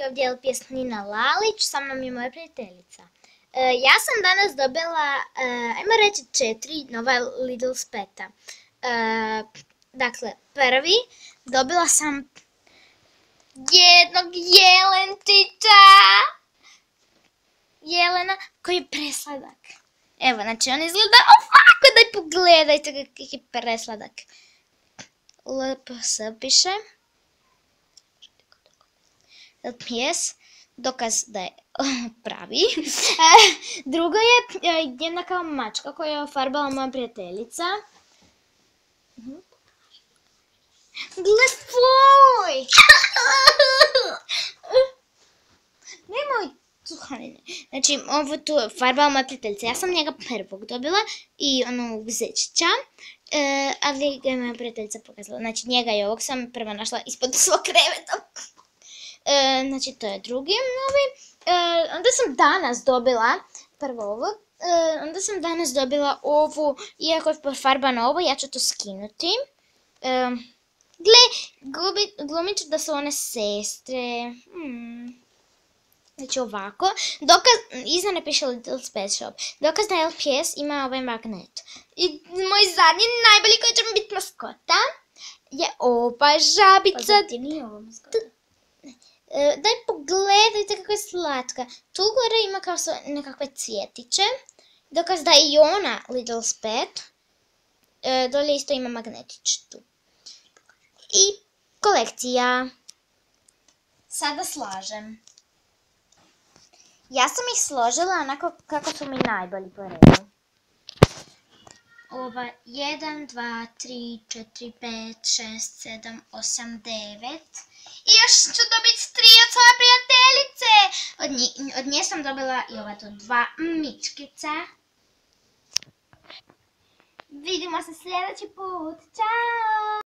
Ovdje je pjesma Nina Lalić, sa mnom je moja prijateljica. Ja sam danas dobila, ajmo reći 4 nova Lidl Peta. Dakle, prvi, dobila sam jednog jelenčića. Jelena, koji je presladak. Evo, znači on izgleda ovako, daj pogledajte kakav je presladak. LPS piše. LPS, dokaz da je pravi. Drugo je jedna kao mačka koju je ofarbala moja prijateljica. Gle, fuj! Nemoj, cuhanine. Znači, ovo tu je ofarbala moja prijateljica. Ja sam njega prvog dobila i onog zečića. Ali ga je moja prijateljica pokazala. Znači, njega i ovog sam prva našla ispod svog kreveta. Znači, to je drugi novi. Onda sam danas dobila, prvo ovo, onda sam danas dobila ovu, iako je pofarbano ovo, ja ću to skinuti. Gle, glumit ću da su one sestre. Znači ovako, iza ne piše Little Pet Shop. Dokaz da LPS ima ovaj magnet. I moj zadnji, najbolji koji će mi biti maskota, je ova žabica. Pa zar ti nije ova maskota? Daj pogledajte kako je slatka. Tu gore ima kao nekakve cvjetiće. Dokaz da je i ona Little Pet. Dolje isto ima magnetić tu. I kolekcija. Sada slažem. Ja sam ih složila onako kako su mi najbolji po redu. Ova 1, 2, 3, 4, 5, 6, 7, 8, 9. I još ću dobiti 3 od svoje prijateljice. Od nje sam dobila i ova tu 2 mičkica. Vidimo se sljedeći put. Ćao!